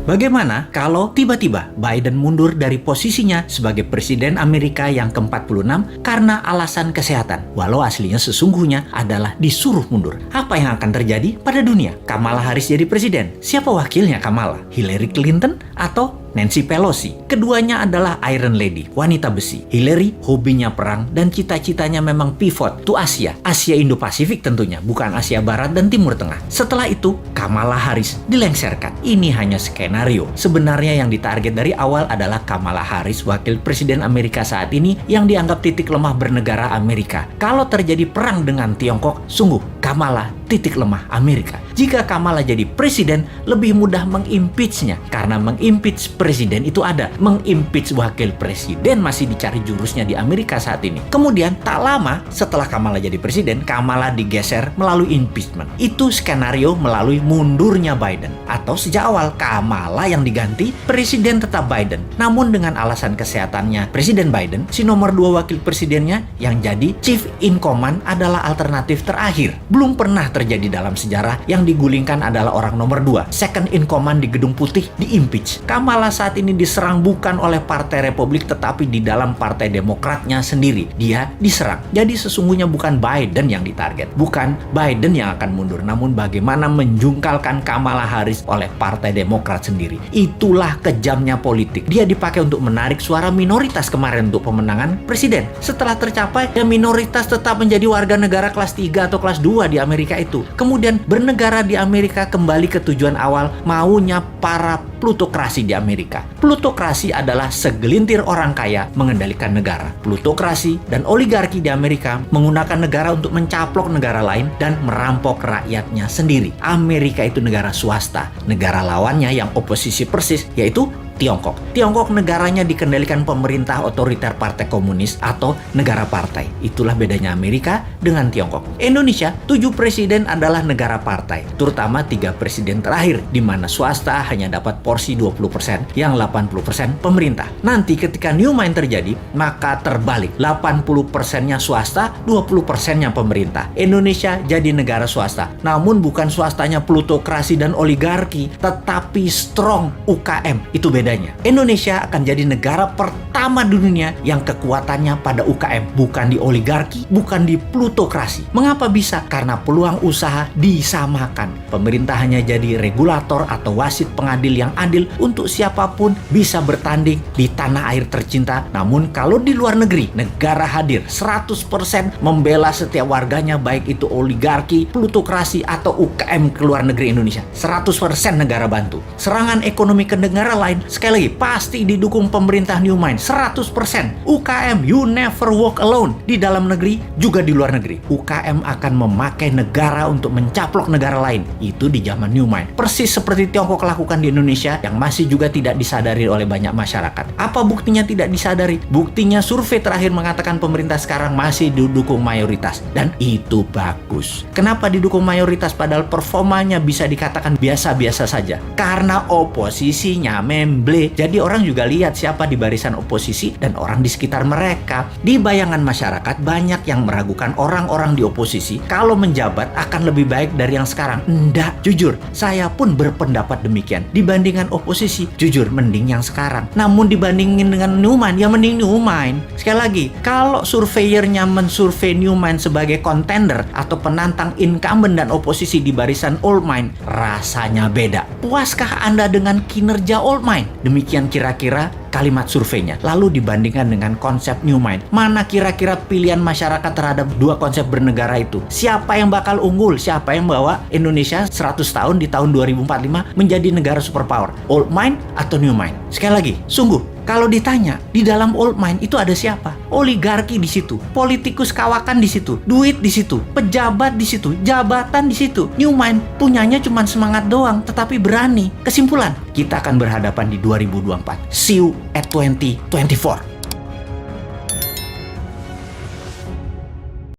Bagaimana kalau tiba-tiba Biden mundur dari posisinya sebagai Presiden Amerika yang ke-46 karena alasan kesehatan, walau aslinya sesungguhnya adalah disuruh mundur? Apa yang akan terjadi pada dunia? Kamala Harris jadi presiden. Siapa wakilnya Kamala? Hillary Clinton atau Nancy Pelosi? Keduanya adalah Iron Lady, wanita besi. Hillary hobinya perang dan cita-citanya memang pivot to Asia Indo-Pasifik tentunya, bukan Asia Barat dan Timur Tengah. Setelah itu, Kamala Harris dilengserkan. Ini hanya skenario. Sebenarnya yang ditarget dari awal adalah Kamala Harris, wakil presiden Amerika saat ini yang dianggap titik lemah bernegara Amerika. Kalau terjadi perang dengan Tiongkok, sungguh Kamala titik lemah Amerika. Jika Kamala jadi presiden, lebih mudah mengimpeachnya karena mengimpeach presiden itu ada. Mengimpeach wakil presiden masih dicari jurusnya di Amerika saat ini. Kemudian tak lama setelah Kamala jadi presiden, Kamala digeser melalui impeachment. Itu skenario melalui mundurnya Biden. Atau sejak awal Kamala yang diganti, presiden tetap Biden. Namun dengan alasan kesehatannya Presiden Biden, si nomor 2 wakil presidennya yang jadi chief in command adalah alternatif terakhir. Belum pernah terjadi dalam sejarah yang digulingkan adalah orang nomor 2, second in command di Gedung Putih, di-impeach. Kamala saat ini diserang bukan oleh Partai Republik tetapi di dalam Partai Demokratnya sendiri. Dia diserang. Jadi sesungguhnya bukan Biden yang ditarget. Bukan Biden yang akan mundur. Namun bagaimana menjungkalkan Kamala Harris oleh Partai Demokrat sendiri. Itulah kejamnya politik. Dia dipakai untuk menarik suara minoritas kemarin untuk pemenangan presiden. Setelah tercapai, ya minoritas tetap menjadi warga negara kelas 3 atau kelas 2 di Amerika itu. Kemudian bernegara di Amerika kembali ke tujuan awal, maunya para plutokrasi di Amerika. Plutokrasi adalah segelintir orang kaya mengendalikan negara. Plutokrasi dan oligarki di Amerika menggunakan negara untuk mencaplok negara lain dan merampok rakyatnya sendiri. Amerika itu negara swasta. Negara lawannya yang oposisi persis yaitu Tiongkok. Tiongkok negaranya dikendalikan pemerintah otoriter partai komunis atau negara partai. Itulah bedanya Amerika dengan Tiongkok. Indonesia, 7 presiden adalah negara partai, terutama 3 presiden terakhir, di mana swasta hanya dapat porsi 20%, yang 80% pemerintah. Nanti ketika new mind terjadi, maka terbalik. 80%-nya swasta, 20%-nya pemerintah. Indonesia jadi negara swasta, namun bukan swastanya plutokrasi dan oligarki, tetapi strong UKM. Itu beda. Indonesia akan jadi negara pertama di dunia yang kekuatannya pada UKM, bukan di oligarki, bukan di plutokrasi. Mengapa bisa? Karena peluang usaha disamakan. Pemerintah hanya jadi regulator atau wasit pengadil yang adil untuk siapapun bisa bertanding di tanah air tercinta. Namun kalau di luar negeri, negara hadir 100% membela setiap warganya, baik itu oligarki, plutokrasi atau UKM ke luar negeri Indonesia. 100% negara bantu. Serangan ekonomi ke negara lain sekali lagi, pasti didukung pemerintah New Mind 100%. UKM, you never walk alone. Di dalam negeri, juga di luar negeri. UKM akan memakai negara untuk mencaplok negara lain. Itu di zaman New Mind. Persis seperti Tiongkok lakukan di Indonesia, yang masih juga tidak disadari oleh banyak masyarakat. Apa buktinya tidak disadari? Buktinya survei terakhir mengatakan pemerintah sekarang masih didukung mayoritas. Dan itu bagus. Kenapa didukung mayoritas padahal performanya bisa dikatakan biasa-biasa saja? Karena oposisinya jadi orang juga lihat siapa di barisan oposisi dan orang di sekitar mereka. Di bayangan masyarakat banyak yang meragukan orang-orang di oposisi kalau menjabat akan lebih baik dari yang sekarang. Enggak, jujur, saya pun berpendapat demikian. Dibandingkan oposisi, jujur mending yang sekarang. Namun dibandingin dengan New Mind, ya mending New Mind. Sekali lagi, kalau surveyornya mensurvei New Mind sebagai contender atau penantang incumbent dan oposisi di barisan Old Mind, rasanya beda. Puaskah Anda dengan kinerja Old Mind? Demikian kira-kira kalimat surveinya. Lalu dibandingkan dengan konsep New Mind, mana kira-kira pilihan masyarakat terhadap dua konsep bernegara itu? Siapa yang bakal unggul? Siapa yang bawa Indonesia 100 tahun di tahun 2045 menjadi negara superpower? Old Mind atau New Mind? Sekali lagi, sungguh kalau ditanya, di dalam Old Mind itu ada siapa? Oligarki di situ, politikus kawakan di situ, duit di situ, pejabat di situ, jabatan di situ. New Mind punyanya cuma semangat doang, tetapi berani. Kesimpulan, kita akan berhadapan di 2024. See you at 2024.